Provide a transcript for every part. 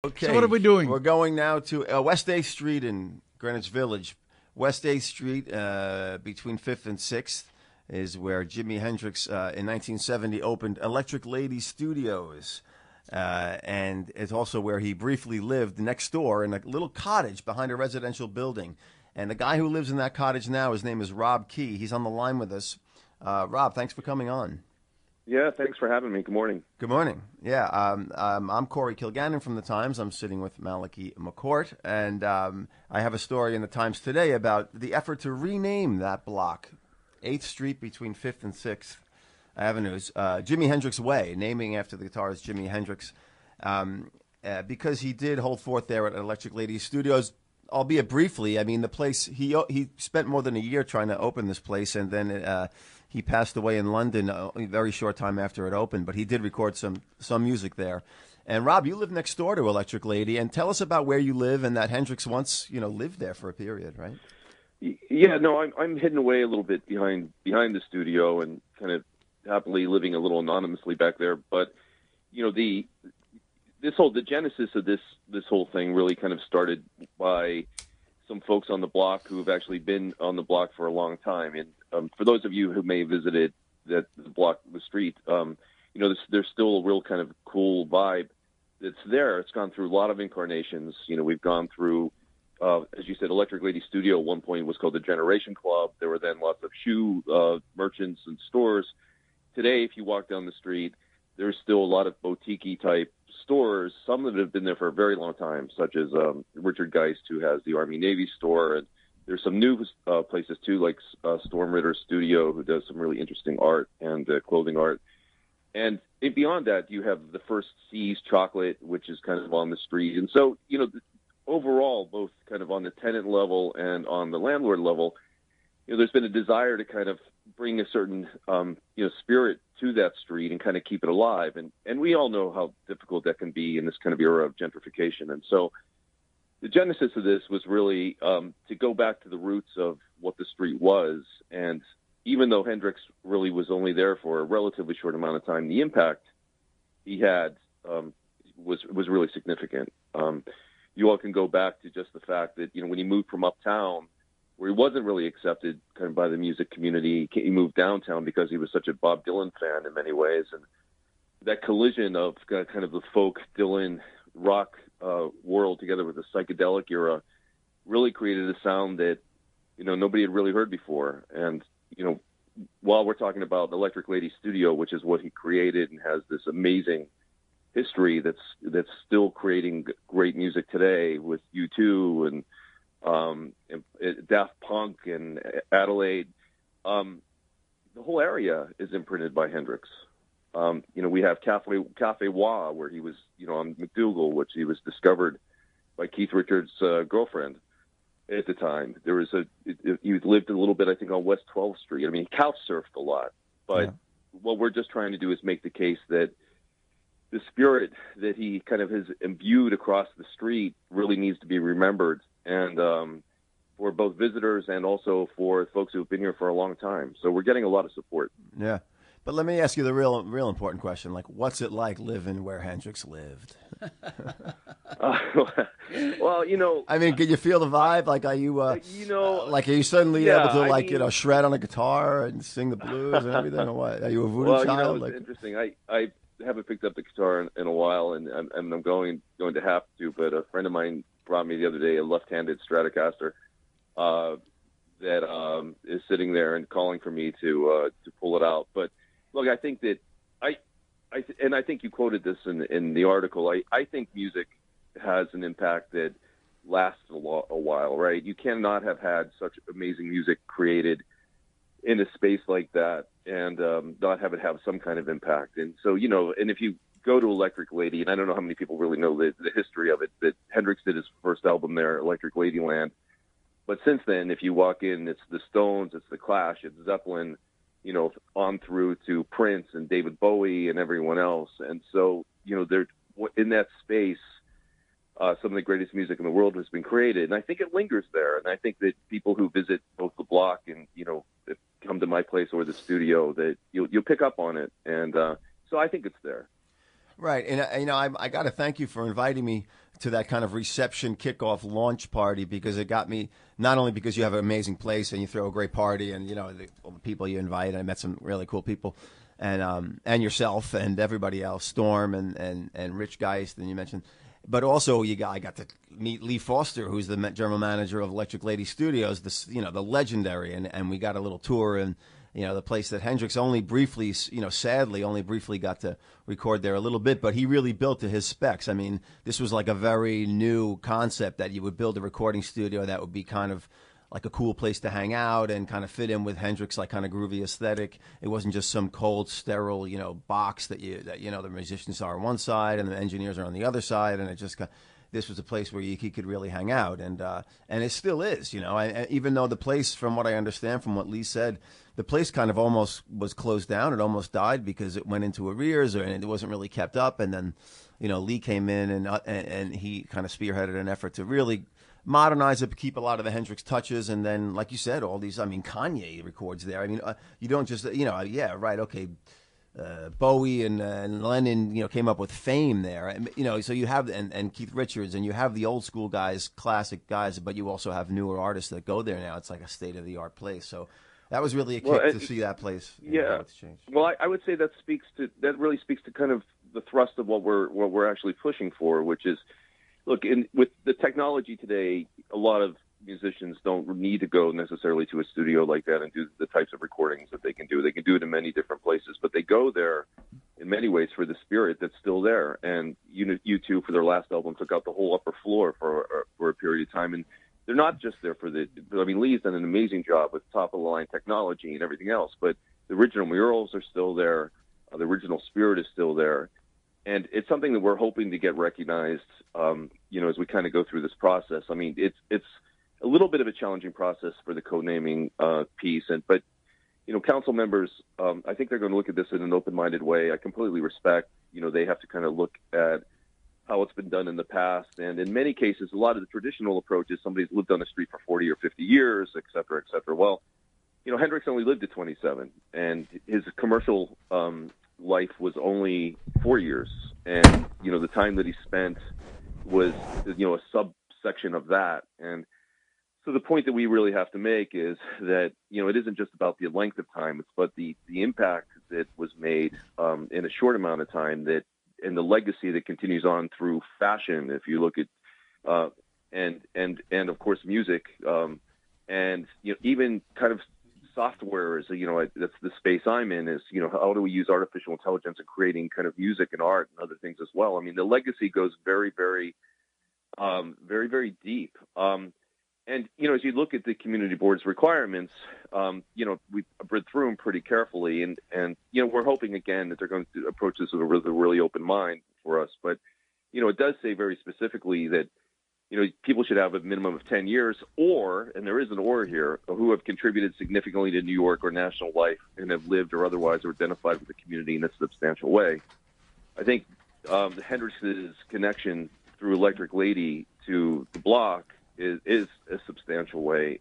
Okay. So what are we doing? We're going now to West 8th Street in Greenwich Village. West 8th Street, between 5th and 6th, is where Jimi Hendrix in 1970 opened Electric Lady Studios. And it's also where he briefly lived next door in a little cottage behind a residential building. And the guy who lives in that cottage now, his name is Rob Key. He's on the line with us. Rob, thanks for coming on. Yeah, thanks for having me. Good morning. Good morning. Yeah, I'm Corey Kilgannon from The Times. I'm sitting with Malachi McCourt, and I have a story in The Times today about the effort to rename that block, 8th Street between 5th and 6th Avenues, Jimi Hendrix Way, naming after the guitarist Jimi Hendrix, because he did hold forth there at Electric Lady Studios, albeit briefly. I mean, the place, he spent more than a year trying to open this place, and then he passed away in London a very short time after it opened, but he did record some music there. And Rob, you live next door to Electric Lady, and tell us about where you live and that Hendrix once, lived there for a period, right? Yeah, no, I'm hidden away a little bit behind the studio and kind of happily living a little anonymously back there. But the genesis of this whole thing really kind of started by some folks on the block who've actually been on the block for a long time. And for those of you who may have visited the street, there's still a real kind of cool vibe that's there. It's gone through a lot of incarnations. We've gone through, as you said, Electric Lady Studio at one point was called the Generation Club. There were then lots of shoe merchants and stores. Today, if you walk down the street, there's still a lot of boutique-y type stores. Some of them have been there for a very long time, such as Richard Geist, who has the Army-Navy store. And there's some new places, too, like Storm Ritter Studio, who does some really interesting art and clothing art. And beyond that, you have the First C's Chocolate, which is kind of on the street. And so, overall, both kind of on the tenant level and on the landlord level, there's been a desire to kind of bring a certain, spirit to that street and kind of keep it alive. And we all know how difficult that can be in this kind of era of gentrification. And so the genesis of this was really to go back to the roots of what the street was. And even though Hendrix really was only there for a relatively short amount of time, the impact he had was really significant. You all can go back to just the fact that, when he moved from uptown, where he wasn't really accepted kind of by the music community, he moved downtown because he was such a Bob Dylan fan in many ways. And that collision of kind of the folk Dylan rock world together with the psychedelic era really created a sound that, nobody had really heard before. And, while we're talking about Electric Lady Studio, which is what he created and has this amazing history that's still creating great music today with U2 and Daft Punk and Adelaide, the whole area is imprinted by Hendrix. We have Cafe Wah, where he was, on McDougal, which he was discovered by Keith Richards' girlfriend at the time. He lived a little bit, I think, on West 12th Street. I mean, he couch surfed a lot, but what we're just trying to do is make the case that the spirit that he kind of has imbued across the street really needs to be remembered. And for both visitors and also for folks who've been here for a long time. So we're getting a lot of support. Yeah. But let me ask you the real important question. Like, what's it like living where Hendrix lived? Well, I mean, can you feel the vibe? Like, are you, are you suddenly able to, shred on a guitar and sing the blues and everything, or what? Are you a voodoo child? It's interesting. I haven't picked up the guitar in a while, and I'm going to have to. But a friend of mine brought me the other day a left-handed Stratocaster that is sitting there and calling for me to pull it out. But look, I think that I think you quoted this in the article. I think music has an impact that lasts a while, right? You cannot have had such amazing music created in a space like that and not have it have some kind of impact. And so, and if you go to Electric Lady, and I don't know how many people really know the history of it, that Hendrix did his first album there, Electric Ladyland. But since then, if you walk in, it's the Stones, it's the Clash, it's Zeppelin, on through to Prince and David Bowie and everyone else. And so, they're in that space. Some of the greatest music in the world has been created, and I think it lingers there. And I think that people who visit both the block and come to my place or the studio, that you'll pick up on it. And so I think it's there. Right, and I got to thank you for inviting me to that kind of reception, kickoff, launch party, because it got me, not only because you have an amazing place and you throw a great party and, all the people you invite. I met some really cool people, and yourself and everybody else, Storm and Rich Geist, and you mentioned. But also, I got to meet Lee Foster, who's the general manager of Electric Lady Studios, the legendary, and we got a little tour and the place that Hendrix only briefly, sadly, only briefly got to record there a little bit, but he really built to his specs. I mean, this was like a very new concept that you would build a recording studio that would be kind of like a cool place to hang out and kind of fit in with Hendrix, like kind of groovy aesthetic. It wasn't just some cold, sterile, box that the musicians are on one side and the engineers are on the other side, and it just this was a place where he could really hang out, and it still is, even though the place, from what I understand, from what Lee said, the place kind of almost was closed down. It almost died because it went into arrears and it wasn't really kept up. And then, Lee came in and he kind of spearheaded an effort to really modernize it, keep a lot of the Hendrix touches. And then, like you said, all these, Kanye records there. You don't just, yeah, right, okay. Bowie and Lennon, came up with Fame there. So you have, and Keith Richards, and you have the old school guys, classic guys, but you also have newer artists that go there now. It's like a state-of-the-art place. So that was really a kick to see that place. Yeah. Well, I would say that really speaks to kind of the thrust of what we're actually pushing for, which is, look, with the technology today, a lot of musicians don't need to go necessarily to a studio like that and do the types of recordings that they can do. They can do it in many different places, but they go there in many ways for the spirit that's still there. And U2, for their last album, took out the whole upper floor for a period of time, and they're not just there for Lee's done an amazing job with top-of-the-line technology and everything else, but the original murals are still there. The original spirit is still there. And it's something that we're hoping to get recognized, as we kind of go through this process. It's a little bit of a challenging process for the code-naming piece, but council members, I think they're going to look at this in an open-minded way. I completely respect, they have to kind of look at how it's been done in the past. And in many cases, a lot of the traditional approaches, somebody's lived on the street for 40 or 50 years, et cetera, et cetera. Well, Hendrix only lived to 27, and his commercial life was only 4 years. And, the time that he spent was, a subsection of that. And so the point that we really have to make is that, it isn't just about the length of time, it's about the impact that was made in a short amount of time, and the legacy that continues on through fashion. If you look at, and of course music, and even kind of software is, that's the space I'm in, is, how do we use artificial intelligence in creating kind of music and art and other things as well. The legacy goes very, very, very, very deep. And, as you look at the community board's requirements, we've read through them pretty carefully, and we're hoping, again, that they're going to approach this with a really open mind for us. But, it does say very specifically that, people should have a minimum of 10 years and there is an or here, who have contributed significantly to New York or national life and have lived or otherwise are identified with the community in a substantial way. I think Hendrix's connection through Electric Lady to the block is a substantial way.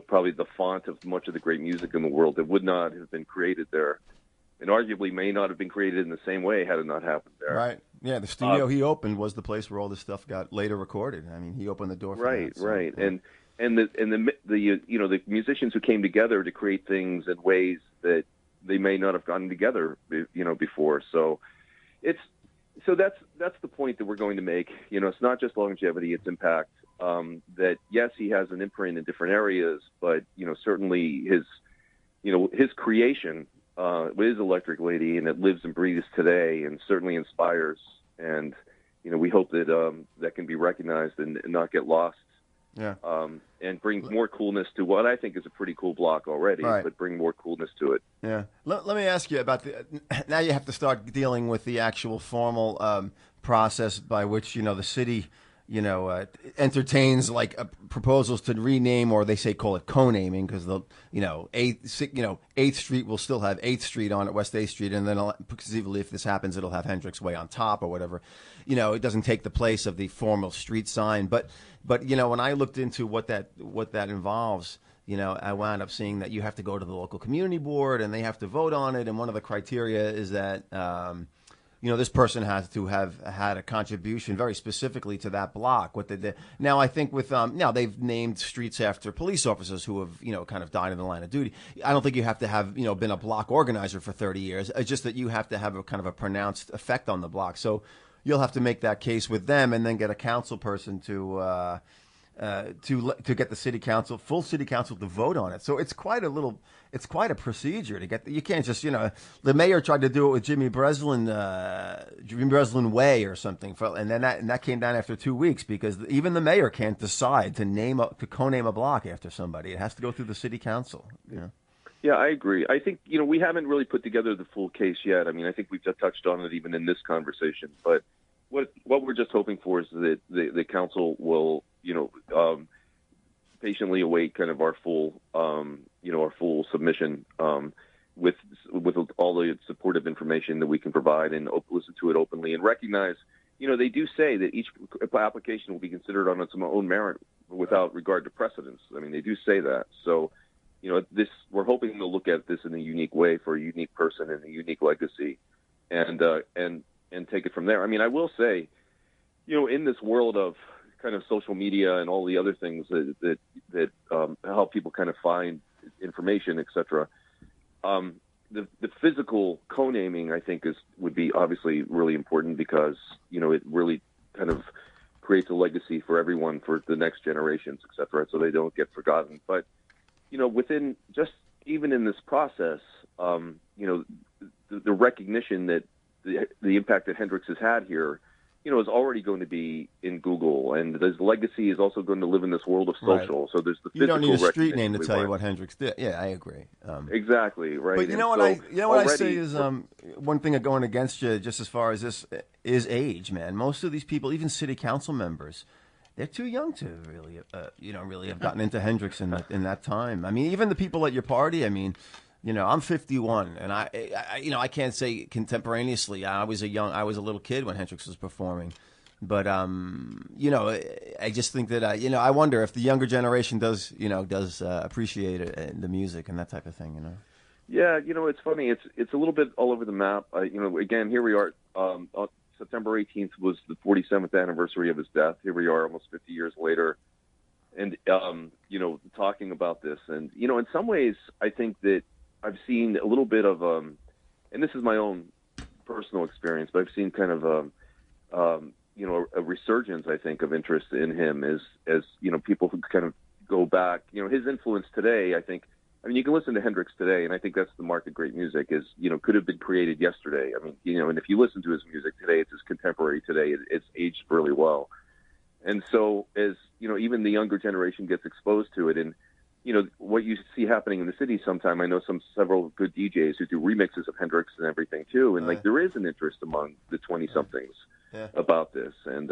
Probably the font of much of the great music in the world that would not have been created there, and arguably may not have been created in the same way had it not happened there. Right. Yeah, the studio he opened was the place where all this stuff got later recorded. He opened the door for that. Right. And the musicians who came together to create things in ways that they may not have gotten together, before. So that's the point that we're going to make. It's not just longevity, it's impact. That yes, he has an imprint in different areas, but certainly his creation is Electric Lady, and it lives and breathes today, and certainly inspires. And we hope that that can be recognized and not get lost. Yeah. And bring more coolness to what I think is a pretty cool block already, right, but bring more coolness to it. Yeah. Let me ask you about now you have to start dealing with the actual formal process by which the city entertains proposals to rename, or they say call it co-naming, because the 8th Street will still have 8th Street on it, West 8th Street, and then conceivably if this happens, it'll have Hendrix Way on top or whatever. It doesn't take the place of the formal street sign, but when I looked into what that involves, I wound up seeing that you have to go to the local community board and they have to vote on it, and one of the criteria is that this person has to have had a contribution very specifically to that block. Now, I think with now they've named streets after police officers who have kind of died in the line of duty. I don't think you have to have been a block organizer for 30 years. It's just that you have to have a kind of a pronounced effect on the block. So you'll have to make that case with them, and then get a council person to get the full city council to vote on it. So it's quite a procedure to get. You can't just the mayor tried to do it with Jimi Breslin Way or something, and then that came down after 2 weeks because even the mayor can't decide to co-name a block after somebody. It has to go through the city council. Yeah, I agree. I think we haven't really put together the full case yet. I mean, I think we've just touched on it even in this conversation. But what we're just hoping for is that the council will patiently await kind of our full submission with all the supportive information that we can provide and listen to it openly and recognize. They do say that each application will be considered on its own merit without regard to precedence. I mean, they do say that. So. We're hoping to look at this in a unique way for a unique person and a unique legacy, and take it from there. I mean, I will say, in this world of kind of social media and all the other things that help people kind of find information, etc. The physical co-naming, I think, would be obviously really important because it really kind of creates a legacy for everyone for the next generations, etc. So they don't get forgotten, but. Within just even in this process, the recognition that the impact that Hendrix has had here, is already going to be in Google, and his legacy is also going to live in this world of social. Right. So there's the physical. You don't need a street name to tell you what Hendrix did. Yeah, I agree. Exactly right. But what I say is one thing going against you, just as far as this is age, man. Most of these people, even city council members. They're too young to really, really have gotten into Hendrix in that time. I mean, even the people at your party. I mean, I'm 51, and I can't say contemporaneously. I was a little kid when Hendrix was performing, but I just think that I wonder if the younger generation does appreciate it, the music and that type of thing. Yeah, it's funny. It's a little bit all over the map. Again, here we are. September 18th was the 47th anniversary of his death. Here we are almost 50 years later. And, talking about this. And, in some ways, I think that I've seen a little bit of, and this is my own personal experience, but I've seen kind of, a resurgence, I think, of interest in him as people who kind of go back. His influence today, I think, you can listen to Hendrix today, and I think that's the mark of great music is, could have been created yesterday. I mean, and if you listen to his music today, it's as contemporary today. It's aged really well. And so as, even the younger generation gets exposed to it and, what you see happening in the city sometime, I know several good DJs who do remixes of Hendrix and everything too. And there is an interest among the 20 somethings about this and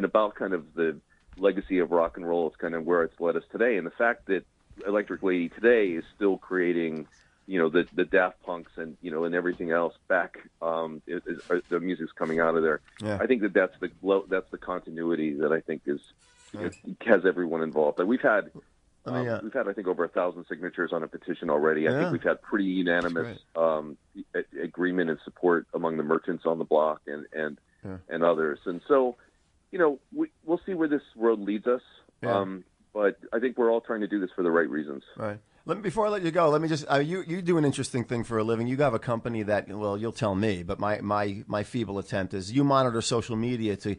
about kind of the legacy of rock and roll is kind of where it's led us today. And the fact that Electric Lady today is still creating, the Daft Punks and, and everything else back, the music's coming out of there. Yeah. I think that's the continuity that I think is, has everyone involved. But we've had, I think over 1,000 signatures on a petition already. I think we've had pretty unanimous, agreement and support among the merchants on the block and others. And so, we'll see where this road leads us. Yeah. But I think we're all trying to do this for the right reasons. Right. Before I let you go, let me just you do an interesting thing for a living. You have a company that, well, you'll tell me, but my feeble attempt is you monitor social media to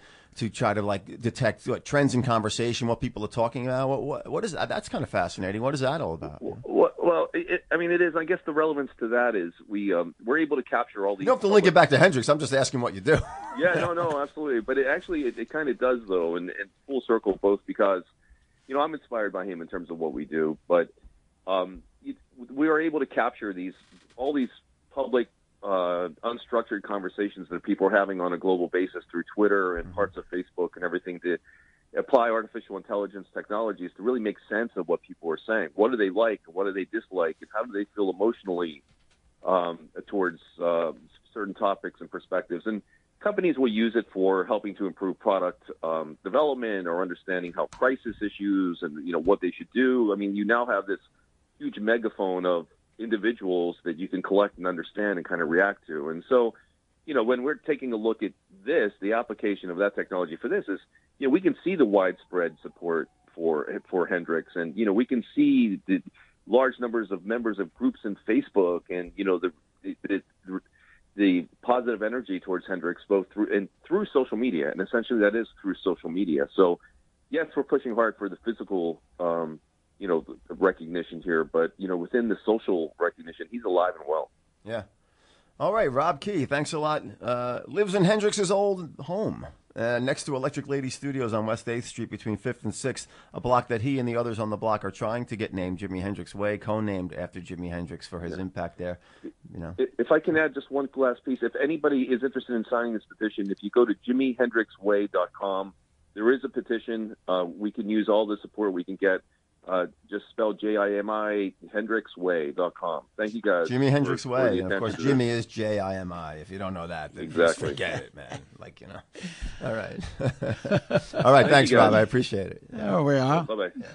try to detect trends in conversation, what people are talking about. What is that? That's kind of fascinating. What is that all about? Well, it is. I guess the relevance to that is we're able to capture all these. You don't have to link it back to Hendrix. I'm just asking what you do. Yeah, no, absolutely. But it kind of does though, and full circle both because I'm inspired by him in terms of what we do, but we are able to capture all these public unstructured conversations that people are having on a global basis through Twitter and parts of Facebook and everything to apply artificial intelligence technologies to really make sense of what people are saying. What do they like? What do they dislike? And how do they feel emotionally towards certain topics and perspectives? And companies will use it for helping to improve product development or understanding how crisis issues and what they should do. I mean, you now have this huge megaphone of individuals that you can collect and understand and kind of react to. And so, when we're taking a look at this, the application of that technology for this is, we can see the widespread support for Hendrix, and we can see the large numbers of members of groups in Facebook, and the positive energy towards Hendrix both through social media, and essentially that is through social media. So yes, we're pushing hard for the physical recognition here, but within the social recognition, he's alive and well. Yeah. All right, Rob Key, thanks a lot. Lives in Hendrix's old home, next to Electric Lady Studios on West 8th Street between 5th and 6th, a block that he and the others on the block are trying to get named Jimi Hendrix Way, co-named after Jimi Hendrix for his impact there. If I can add just one last piece, if anybody is interested in signing this petition, if you go to JimiHendrixWay.com, there is a petition. We can use all the support we can get. Just spell Jimi HendrixWay.com. Thank you guys. Jimi Hendrix Way. And of course, Jimmy is Jimi. If you don't know that, then exactly. Just forget it, man. All right. All right. Thanks, Rob. I appreciate it. There we are. Bye-bye. Yeah.